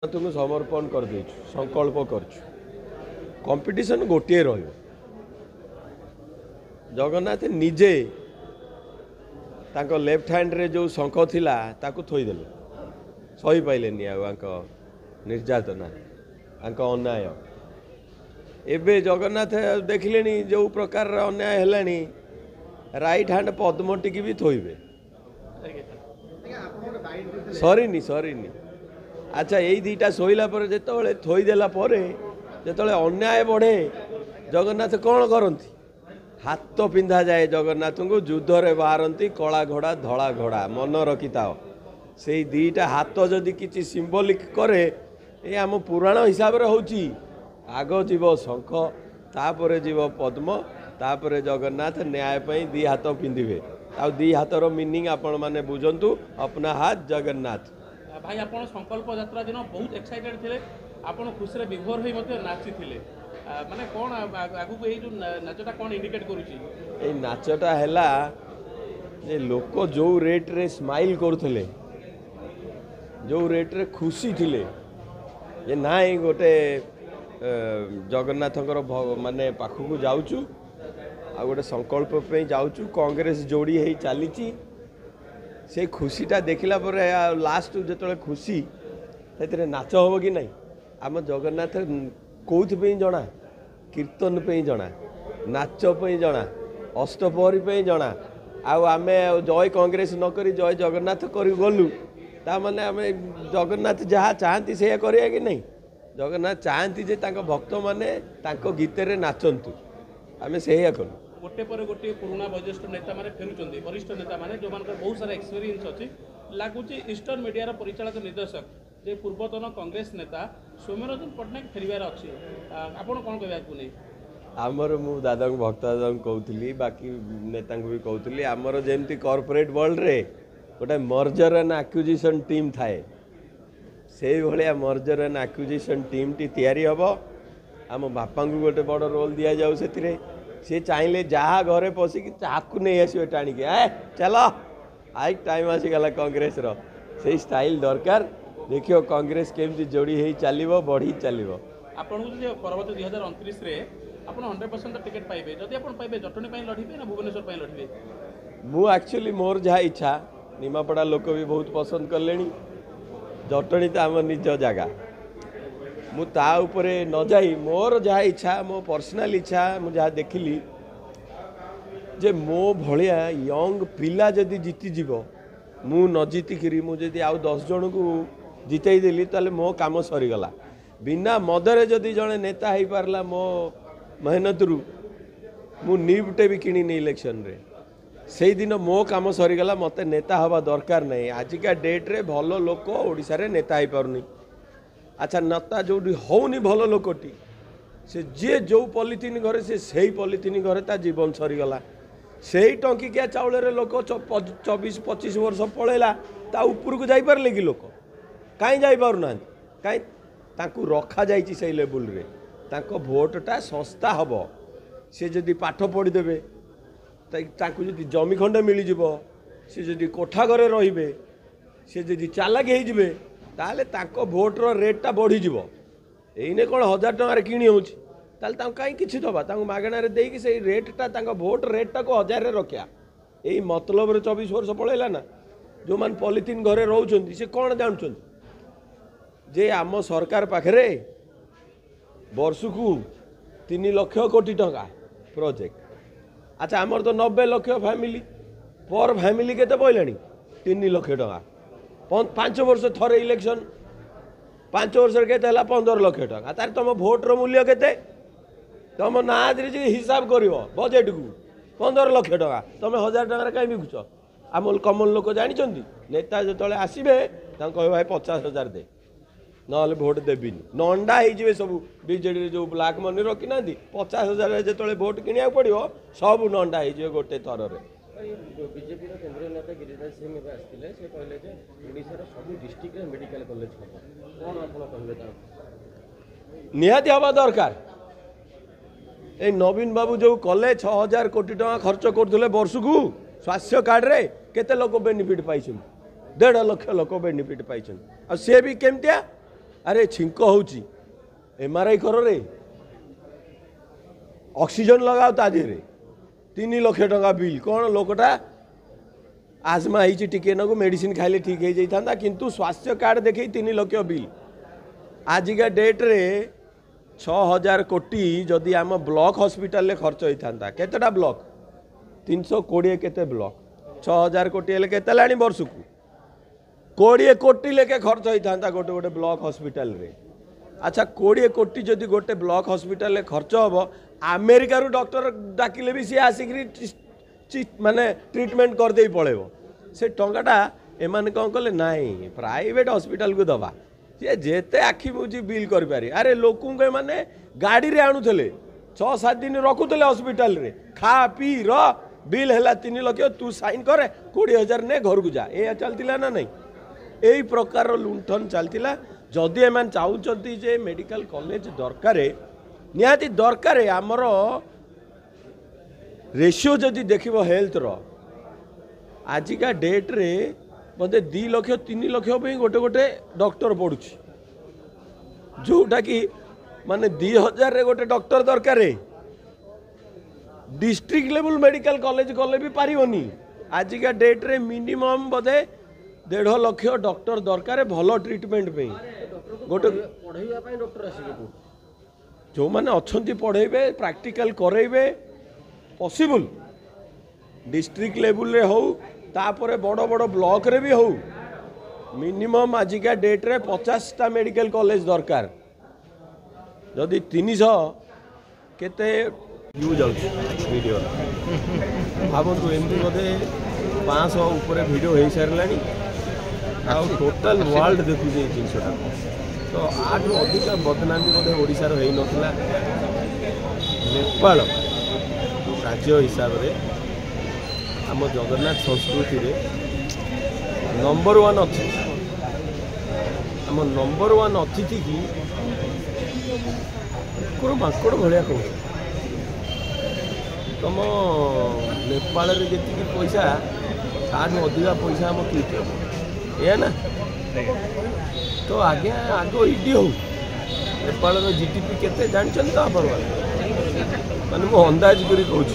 तुमको समर्पण कर दे संकल्प कर कंपटीशन गोटे रही जगन्नाथ निजे ताको लेफ्ट हैंड रे जो शंख थिला ताको थोईदेले सही पाइले निर्यातना अन्याय एबे जगन्नाथ देखिले जो प्रकार अन्याय है राइट हैंड पद्म टिकी भी थोइबे सरीनी सरीनी अच्छा यही दीटा शोला जो थोईदेला जो अन्याय बढ़े जगन्नाथ कौन करती हाथ पिंधा जाए जगन्नाथ को युद्ध में बाहरती कला घोड़ा धला घोड़ा मन रखी था से दीटा हाथ जदि किसी सिंबलिक करे ये आम पुराण हिसाब से होची आग जीव शंख तापर जीव पद्म तापर जगन्नाथ न्याय दी हाथ पिंधे आ दी हाथर मीनिंग आपण मैंने बुझंतु अपना हाथ जगन्नाथ भाई आप संकल्प यात्रा दिन बहुत एक्साइटेड थे आपन खुशी रे विभोर होई मते नाची थिले माने कोन आगु को ए जो नाचटा कोन इंडिकेट करूची ए नाचटा हैला जे लोक जो रेट रे स्माइल करथले जो रेट रे खुशी थिले ये नाई गोटे जगन्नाथकर माने पाखु जाऊचु आ गोटे संकल्प पे जाऊचु कांग्रेस जोड़ी है चली से खुशीटा देखला पर लास्ट जो खुशी से नाच हम कि नहीं आम जगन्नाथ कौथि जना कीर्तन पे जना नाच पे जना अष्टपहरी पे जना आम जय कांग्रेस नक जय जगन्नाथ कर गलु ताने आम जगन्नाथ जहाँ चाहती से करिया कि नहीं जगन्नाथ चाहती जे भक्त माने गीत रे नाचंतु आम से कलु गोटे पर गोटे पुराना वरिष्ठ नेता माने फेरुचंदी वरिष्ठ नेता माने जो मानकर बहुत सारा एक्सपीरियंस अछि लागुची ईस्टर्न मीडिया परिचालक निर्देशक जे पूर्वतन कांग्रेस नेता सौम्यरंजन पट्टनायक फेरबार अच्छी आपन कौन कहबा नहीं आमर मु दादा को भक्त दादा को कहूली बाकी नेता भी कहूली आमर जेमती कॉर्पोरेट वर्ल्ड रे गोटे मर्जर एंड एक्विजिशन टीम थाए से भाया मर्जर एंड एक्विजिशन टीम टी तैयारी हम आम बापा को गोटे बड़ रोल दि जाऊ से सी चाहिए जहाँ घरे पशिकी चाकू नहीं आसवे टाणिक चल आई टाइम आसीगला कांग्रेस से स्टाइल दरकार देखियो कांग्रेस केमती जोड़ी हो चलो बढ़ी चलो आपन परवर्त 2029 रे आपन 100% टिकट पाइबे जदि आपन पाइबे जटनी पई लढिबे ना भुवनेश्वर पई लढिबे मु एक्चुअली मोर जहाँ इच्छा निमापड़ा लोक भी बहुत पसंद कले जटनी तो आम निज जगह मुता उपरे न जाई मोर जहाँ इच्छा मो पर्सनल इच्छा मु जहाँ देखिली जे मो भलिया यंग पिला जदि जीतीजीव मु न जीतिकी मुझे आउ 10 जन को जितई देली ताले मो काम सरीगला बिना मदरे जदि जड़े नेता हो पारला मो मेहनत रु मु निफ्टे भी किणी इलेक्शन रे से दिन मो काम सरीगला मते नेता हवा दरकार नहीं आजिका डेट रे भल लोक ओडिशा रे नेता हो पारुनी अच्छा नेता जो होनी भल लोकटी से जे जो पॉलिथिन घरे से सही पॉलिथिन घरे ता जीवन सरीगला से टंकिकिया चाउल रे लोक 24-25 वर्ष पड़ेला ता ऊपर को जाई पारले कि लोक कहीं जाई पारु ना कहीं तांकु रखा जाइछि से लेवल रे तांको भोटटा सस्ता हबो से जदि पाठ पढ़ी देबे तांकु जदि जमी खंडे मिली जिवो से जदि कोठा घरे रहिबे से जदि चालाक हे जिवे ताले तांको भोटर रेटटा बढ़ी जिवो एइने कोन 1000 टଙ୍କା किणी होछि ताले तांको काई किछि दबा तांको मागणा रे देई कि से रेटटा तांको भोट रेटटा को 1000 रे रखिया एई मतलब रे 24 वर्ष पळेला ना जो मान पॉलिथिन घरे रहउछन्ती से कोन जानछन्ती जे आम सरकार पाखरे वर्ष को 3 लाख कोटी टଙ୍କା प्रोजेक्ट अच्छा आमर तो 90 लाख फैमिली पर फैमिली केते पइलानी 3 लाख टଙ୍କା 5 वर्ष थरे इलेक्शन 5 वर्ष केते हला 15 लाख टଙ୍କା तार तुम भोट रो मूल्य केते तुम नादरी जे हिसाब करिवो बजेट को 15 लाख टଙ୍କା तुम 1000 टଙ୍କା काई बिकुछ आम कमन लोक जानिचंदी नेता जतले आसीबे तां कहबे भाई 50,000 दे ना भोट देवी नंडा हो सब बीजेडी जो ब्लाक मनी रखी ना 50,000 जो भोट किणा पड़ो सब नंडा हो गोटे थर बीजेपी केंद्रीय नेता गिरिराज सिंह आसते से कहले ओडिशार सब डिस्ट्रिक्ट मेडिकल कॉलेज कौन आप निहाती हवा दरकार ए नवीन बाबू जो कले 6,000 कोटी टଙ୍କା खर्च करते वर्ष को स्वास्थ्य कार्ड रे केते लोक बेनिफिट पाई 1.5 लाख लोक बेनिफिट पाई सी भी केमतिया अरे छिंक होची एमआरआई कर रे ऑक्सीजन लगाओ ता देहरे 3 लाख टका बिल कौन लोकटा आजमा होती टिके नाकू मेडिसिन खाइले ठीक हो जाता किंतु स्वास्थ्य कार्ड देखे 3 लाख बिल आजिका डेट रे 6000 कोटी जदि आम ब्लॉक हॉस्पिटल ले खर्च होता केतेटा ब्लॉक 320 केते ब्लॉक 6000 कोटी हेले केते लाणी वर्ष को 20 कोटी लेके खर्च होता गोटे गोटे ब्लॉक हॉस्पिटल रे अच्छा 20 कोटी जदि गोटे ब्लॉक हॉस्पिटल ले खर्च हम अमेरिका रू डॉक्टर डाकिले भी सी आसिक माने ट्रीटमेंट कर दे पड़ेबो से टंकाटा एमाने कौन कले नाई प्राइवेट हॉस्पिटल को दबा सी जेते आखि बुझी बिल कर पारे अरे लोक माने गाड़ी रे आणुथले 6-7 दिन रखुले हॉस्पिटल रे खा पी र बिल है 3 लाख तू साइन करे 20,000 ने घर को जा ए चलतिला ना नहीं यही प्रकार लुंठन चलतिला जदि एमान चाहूचंती जे मेडिकल कॉलेज दरकार निहाती दरकार आमर रेशियो जदि देखिबो हेल्थ रो आजिका डेट रे बोधे 2 लाख 3 लाख गोटे गोटे डॉक्टर पड़ुछि जोटा कि माने 2000 रे गोटे डॉक्टर दरकार डिस्ट्रिक्ट लेवल मेडिकल कॉलेज गले भी पारिबनी आजिका डेट रे मिनिमम बोधे 1.5 लाख डॉक्टर दरकार भल ट्रीटमेंट पे गोटे पढ़ाइबा पई डॉक्टर आसीबे जो माने अच्छी पढ़ेबे प्रैक्टिकल करेबे पॉसिबल डिस्ट्रिक्ट लेवल रे हो तापरे बड़ बड़ ब्लॉक रे भी हो मिनिमम आजिका डेट रे 50टा मेडिकल कॉलेज दरकार जदि 300 केते व्यू जाउछ वीडियो भावतु एमती बोधे 500 ऊपर वीडियो हो सारानी आ टोटल वर्ल्ड देखुचे जिनसटा तो आठ अधिक बदनामी बोधे ओडिशार हो नथिला नेपाल राज्य हिसाब रे आम जगन्नाथ संस्कृति रे नंबर 1 अतिथि आम नंबर 1 अतिथि की माकड़ भाया कह तुम नेपाल रे जी पैसा ताठू अधिका पैसा आम किए ए ना तो आगे आग इडी हो नेपाल जीडीपी केते जानछन तो आप माने मो अंदाज करी कहूँ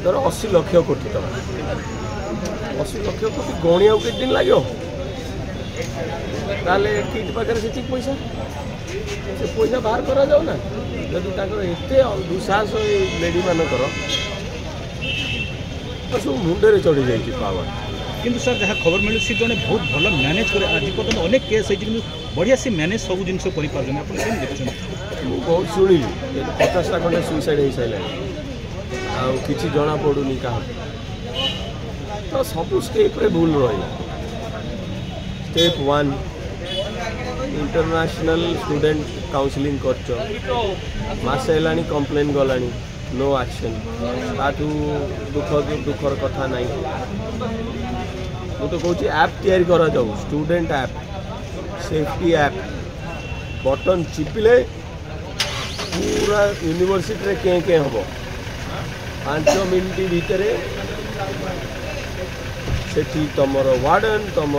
धर 80 लाख कोटी टका 80 लाख कोटी गणिया के दिन लगे ताले किट पाखे से पैसा से पैसा बाहर करा जाऊ ना जदि एते दुस्साहस लेडी मानकर सब मुंडे चढ़ी जाइए पावर किंतु सर जहाँ खबर मिलू सी जड़े बहुत भल मैनेज करे आज पर्यटन अनेक केस है बढ़िया सी मैनेज सब जिन कर बहुत शुणिली 50टा खंडे सुइसाइड हो सारे कि जना पड़ूनी क्या तो सब स्टेप रे भूल रहा स्टेप 1 इंटरनेशनल स्टूडेंट काउंसलिंग कर मासे है कंप्लेन गलानी नो एक्शन ताठू दुखर कथा नहीं तो कहूँ ऐप तैयारी करा जाऊ student app safety app button चिपिले पूरा यूनिवर्सिटी रे के हम 5 मिनट भितर से तुम वार्डन तुम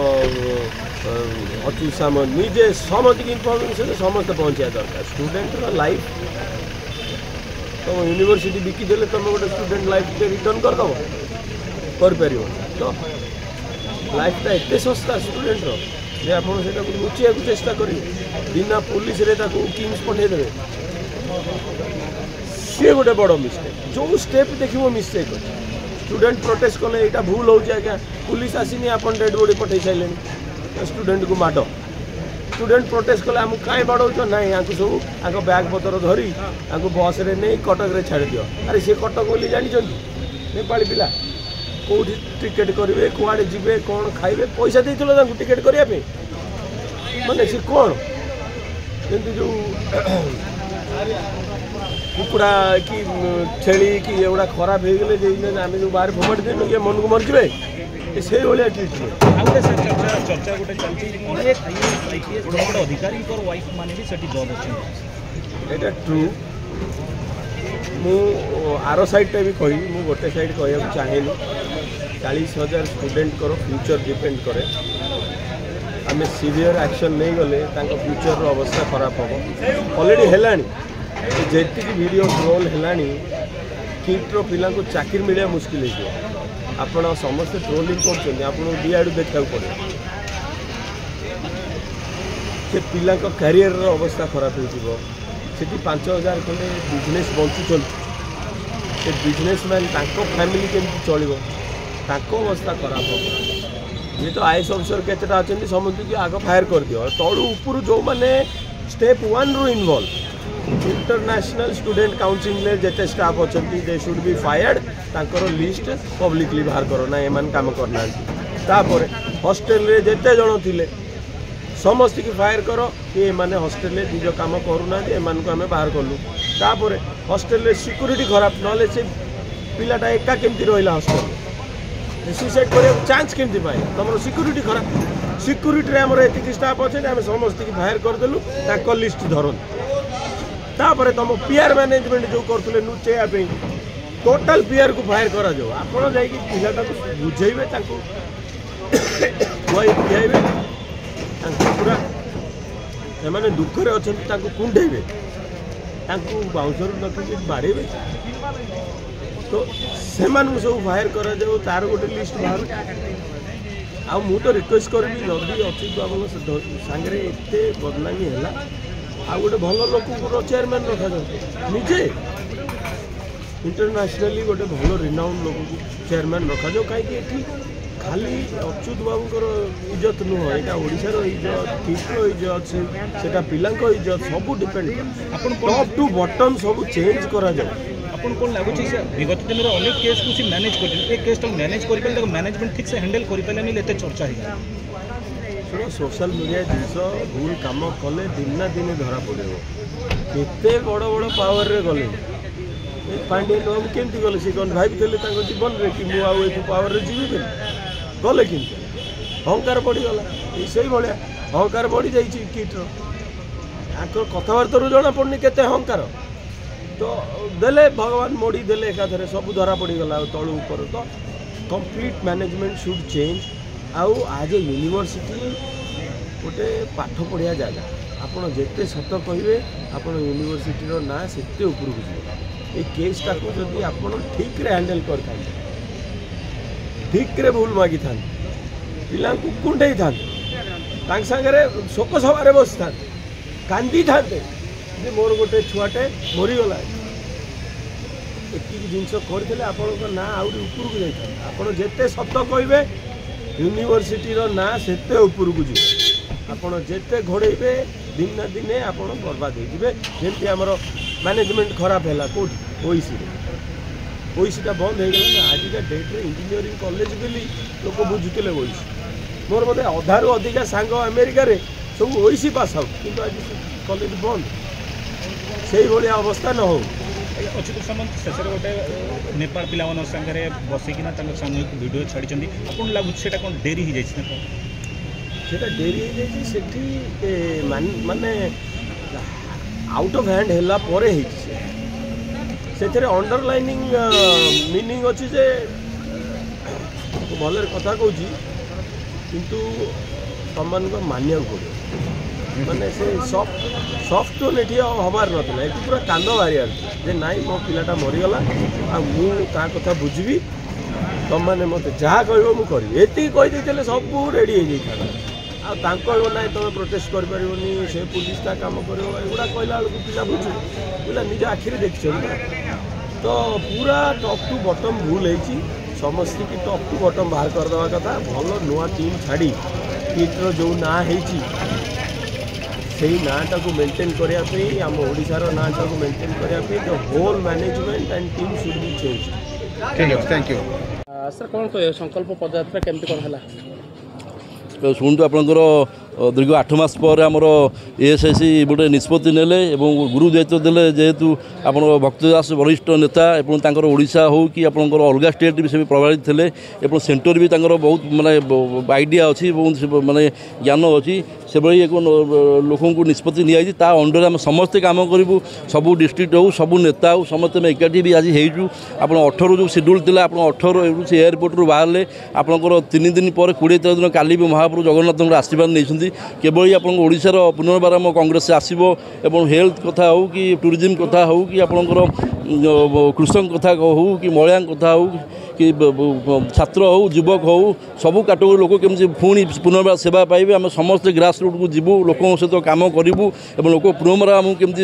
अचु साम निजे समस्त इनफर्मेशन समस्त पहुँचा दरकार स्टूडेंट लाइफ तुम यूनिवर्सिटी बिकिदेले तुम गोटे स्टूडेंट लाइफ रिटर्न करदेव कर तो लाइफटा एत सस्ता स्टूडेंट जे आप लुचिया चेष्टा करेंगे बिना पुलिस रे किंग्स पठेदेवे सी गोटे बड़ मिस्टेक जो स्टेप देखो मिस्टेक स्टूडेंट प्रोटेस्ट कले यहाँ भूल हो आज्ञा पुलिस आसनी आप डेड बॉडी पठे सारे स्टूडेंट को माड स्टूडेंट प्रोटेस्ट कले आमको कहीं बाड़ौच ना यहाँ सब आग बैग पतर धरी आपको बस रे नहीं कटक रे छाड़ दियो अरे सी कटक बोली जानते नेपाली पिला कौटी टिकेट करेंगे कुआड़े जी कौन खाइबे पैसा देते टिकेट करने माने सी कौन जमी जो कुकुड़ा कि छेली कि एगुड़ा खराब हो गले आम जो बाहर फोपाड़ी देनु ये मन को मरजे से भाया ट्रिटमेंट आउटे सर चर्चा गोटे चलती अनेक आईएएस आईपीएस बड़ बड़ अधिकारी वाइफ माने भी सेठी जॉब अच्छे एटा ट्रू मु आर साइडटा भी कही मु गोटे साइड कहूँ चाहेनि 40,000 स्टूडेंट फ्यूचर डिपेंड करे आम सीवियर एक्शन नहीं गले फ्यूचर अवस्था खराब हम अलरेडी है जी वीडियो ट्रोल है किट्र पिला चाकरी मिले मुस्किल आप समस्त ट्रोलिंग कर दी आड़ देखा पड़े से पिला कैरियर अवस्था खराब हो 5,000 खंडे बिजनेस बंचुं से बिजनेसमैन फैमिली केमती चलो अवस्था खराब हम ये तो आईएएस अफिसर केतेटा अच्छा समझ की आग फायर कर दियो तलू उपर जो मैंने स्टेप 1 रु इनवॉल्व इंटरनेशनल स्टूडेंट काउंसिल जिते स्टाफ अच्छा दे शुड बी फायर्ड तांकर लिस्ट पब्लिकली बाहर करो ना एमान काम करना तापर हॉस्टेल रे जिते जन थिले समस्त की फायर करो कि माने हॉस्टेल निज काम करूना एमान को आम बाहर कलु तापर हॉस्टेल सिक्यूरीटी खराब ना से पिलाटा एका केमती रहा हॉस्टेल सुसाइड कर चांस केमती पाए तुम सिक्यूरीटी खराब सिक्यूरीटी आमर एति स्टाफ अच्छे आम समस्त की फायर करदेलु लिस्ट धरन तापर तुम पीआर मैनेजमेंट जो करते लुचेवाई टोटाल पीआर को फायर करा जाओ आपड़ जाटा बुझेबे खुआइबे पूरा से दुखरे अच्छा कुंडेबे बाउंसर रखिए बाड़े तो से सब फायर करा जाओ तार गोटे लिस्ट बाहर आ मु तो रिक्वेस्ट करी जल्दी अच्युत बाबू सांगे एत बदनामी है आ गोटे भल लोक चेयरमैन रखा जाए निजे इंटरनेशनली गोटे भल रिनाउंड लोक चेयरमैन रखा जाओ कहीं खाली अच्युत बाबूर इज्जत नुह यहाँ ओडार इज्जत किट्र इज्जत से पिला इज्जत सब डिपेंड टॉप टू बॉटम सब चेंज करा जाए आपन कौन लगुच विगत दिन में अनेक केस को मैनेज कर मैनेज कर मैनेजमेंट ठीक से हैंडल कर चर्चा है शुण सोशल मीडिया जिस भूल कम कले दिन ना दिन धरा पड़े केते बड़ बड़ पावर रे गले पांडियन बाबू केमती गले सी कौन भाई जीवन में कि मुझे पावर रे जीवी गले कि अहंकार बढ़ीगला से भाया अहंकार बढ़ी जाइए किट्र कथबार्ता जना पड़नी केते अहंकार तो देले भगवान मोड़ी देले एकाधरे सब धरा पड़ीगला तलू ऊपर तो कंप्लीट मैनेजमेंट शुड चेंज आउ आज ए यूनिवर्सिटी गोटे पाठ पढ़िया जगह आपड़ जिते सत कहे आप यूनिवर्सिटी ना सेते उपरକୁ ଯିବ ए केसटा को जदि आप ठीक रे हैंडल करते ठीक रे भूल मागी था पिला कुंडे था सागर शोक सभार बसी था कांदी था मोर गोटे छुआटे मरीगला एतिक जिनस करते आपण ना आहरी उपरକୁ जाता आप जिते सत कहे यूनिवर्सिटी ना सेते उपरକୁ जीव आपण जिते घोड़े दिन ना दिने आप बर्बाद हो जमी आमर मैनेजमेंट खराब है कौट ओईसीटा बंद हो गला आजिका डेट्रे इंजीनियरिंग कॉलेज बोली लोक बुझुते ओईसी मोर बोधे अधारू अधिका सांग अमेरिका सब ओईसी पास आउट कि आज कॉलेज बंद से भाया अवस्था न हो अच्युत सामंत शेष गोटे नेपाल पिला सागर बसिकिना सामूहिक वीडियो छाड़ी आपन लगुच कौन डेरी हो जाए डेरी हो माने आउट ऑफ हैंड है पर से अंडरलाइनिंग मीनिंग अच्छी जे भल कथा कहूँ किंतु तुम मानिया पड़े माने से सफ्ट टोन ये हबार नाला ये पूरा कांद बाहर जे नाई मो पिलाटा मरीगला आ कथा बुझी तुम मैंने मत जहाँ कह मुझे ये कहीदे सब रेडी हो जाता ना तुम प्रोटेस्ट कर से पुलिस का काम कर एगुड़ा कहला बेलू पिला बुझु पिला निज आखिरी देख तो पूरा टॉप टू बॉटम भूल है समस्त की टॉप टू बॉटम बाहर करदे कथा भल नुआ टीम छाड़ी किट्र जो ना से नाटा को मेंटेन करने आम ओडार नाटा को मेंटेन करने the whole management and team should be change. ठीक है थैंक यू सर कौन कहे संकल्प पदयात्रा केमती कौन है शुणु आपंकर दीर्घ 8 मास पर आमर एएसआईसी गोटे निष्पत्ति नेले गुरु दायित्व देले जेहेतु आप भक्त दास वरिष्ठ नेता और ओडिशा हो कि आपंकर अलग स्टेट भी से प्रभावित थे सेंटर भी बहुत माने आइडिया अच्छी बहुत माने ज्ञान अच्छी ସେଭଳି ଏକ ଲୋକଙ୍କୁ ନିଷ୍ପତ୍ତି ନିଆଯାଇଛି ତା ଅଣ୍ଡରରେ ଆମେ ସମସ୍ତେ କାମ କରିବୁ ସବୁ ଡିଷ୍ଟ୍ରିକ୍ଟ ହେଉ ସବୁ ନେତା ହେଉ ସମସ୍ତେ ଆମେ ଏକାଠି ବି ଆଜି ହେଇଛୁ ଆପଣ 18 ଯେଉଁ ସିଡ୍ୟୁଲ୍ ଥିଲା ଆପଣ 18 ସେ ଏୟାରପୋର୍ଟରୁ ବାହାରିଲେ ଆପଣଙ୍କର 3 ଦିନ ପରେ 20 ଦିନ କାଲି ବି ମହାପ୍ରଭୁ ଜଗନ୍ନାଥଙ୍କର ଆଶୀର୍ବାଦ ନେଇଛନ୍ତି କେବଳ ଆପଣଙ୍କ ଓଡ଼ିଶାର ପୁନର୍ବାର ଆମ କଂଗ୍ରେସ ଆସିବ ଏବଂ ହେଲ୍ଥ କଥା ହେଉ କି ଟୁରିଜିମ୍ କଥା ହେଉ କି ଆପଣଙ୍କର କୃଷକ କଥା ହେଉ କି ମହିଳାଙ୍କ କଥା ହେଉ कि छात्र हो युवक हो सबू कैटेगोरी लोक केमती पुणी पुनर्बार सेवा पाइबे आम समस्त ग्रास रूट को जीवु लोकों सहित काम करूँ और लोक पुनर्बार आमको केमती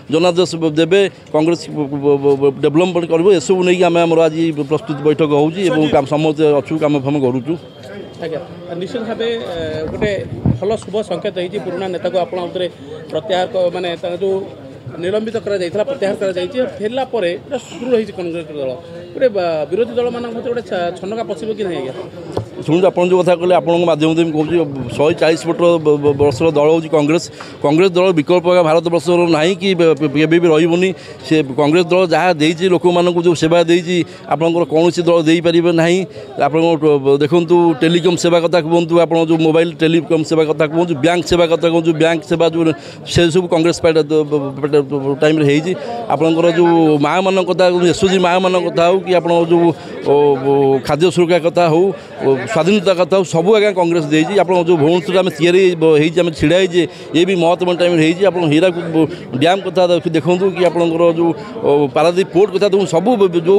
जनादेश देवे कांग्रेस डेभलपमेंट करूँ एसबू नहीं आम आम आज प्रस्तुत बैठक हो समस्त अच्छु कम फाम करुचु आज्ञा निश्चित भाव गोटे भल शुभ संकेत होती पुराणा नेता को आपड़ प्रत्याहार माने जो निलंबित करा प्रत्याहार करा फेरला सुदृढ़ होती कांग्रेस दल गोटे विरोधी दल मान गोटे छनका पशिब कि नहीं आज्ञा शुणु आप जो कथा कहले आपण माध्यम कहूँ 140 वर्षर दल हूँ कांग्रेस दल विकल्प भारत वर्ष ना कि भी रही से कांग्रेस दल जहाँ देती लोक मानक जो सेवा देती आपंकर कौन दल दे पारे ना आप देखूँ टेलीकम सेवा कथा कहतु आप जो मोबाइल टेलीकम सेवा कथा कहतु बैंक सेवा कथा कहूँ बैंक सेवा जो से सब कांग्रेस टाइम आपंकर जो माँ मान कथा एसओजी माँ मान कथा हो कि आप जो खाद्य सुरक्षा कथा हो स्वाधीनता कथा सब आज्ञा कांग्रेस देती आप जो भुवनेश्वर आम या छिड़ा ये भी महत्वपूर्ण टाइम आप हीराकुद डैम कथा देखूँ कि आपंकर जो पारादीप पोर्ट कथा देखूँ सब जो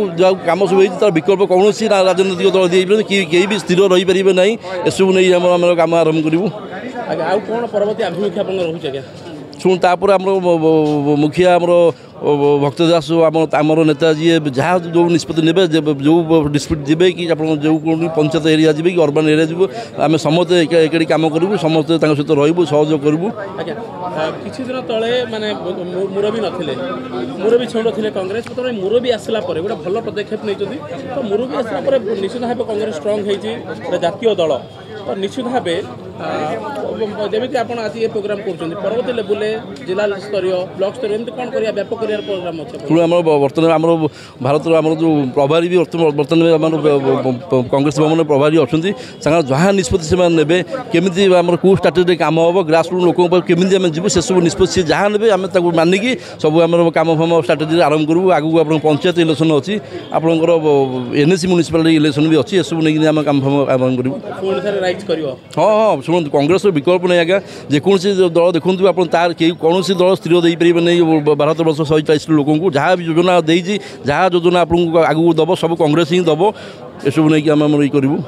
कम सब तार विकल्प कौन राजनैतिक दल दे कि भी स्थिर रही पारे ना एसबू नहीं आम कम आरम्भ करूँ आउ कौन परवर्ती आभिमुख्य रोचे शुणु तापर आम मुखिया आमर भक्त दास आमर नेता जी जहाँ जो निष्पत्ति ने जो डिस्ट्रिक्ट जी कि आप जो पंचायत एरिया जी कि अर्बान एरिया जी आम समस्ते एकाठी कम करूँ समस्ते सहित रही सहयोग करूँ किसी दिन तले माने मुरबी नथिले मुरबी छौंड थे कांग्रेस मुरबी आसला गोटे भल पदक्षेप नहीं तो मुरबी आसला निश्चित भाव कांग्रेस स्ट्रंग होती जातीय दल तो निश्चित भाव जमी आप आज ये प्रोग्राम कर परवर्ती लेवल जिला स्तरीय ब्लॉक स्तरीय एमती कौन कर व्यापक कर प्रोग्राम अच्छे आम बर्तमान आम भारत आम जो प्रभारी भी बर्तमान आम कांग्रेस भवन प्रभारी अच्छा जहाँ निष्पत्ति से ने केमी आम कौ स्ट्राटेजी कम हम ग्रास रूट लोक केमी आम जीव से सब निष्पत्ति जहाँ ने आम मानिकी सब आम कम फाम स्ट्राटेजी आरंभ करूँ आगू आप पंचायत इलेक्शन अच्छी आपंकर एनएसी म्यूनिसिपालिटी इलेक्शन भी अच्छी एसबू नहीं आम कम फाम आरंभ करूँ हाँ हाँ शुणु कांग्रेस विकल्प नहीं आज्ञा जेकोसी दल देखूँ आप तार कौन दल स्थिर दे पारे नहीं भारत वर्ष 140 लोक जहाँ भी योजना देती जहाँ योजना आपको आगू दब सब कांग्रेस ही दब एसबू नहीं आम करूँ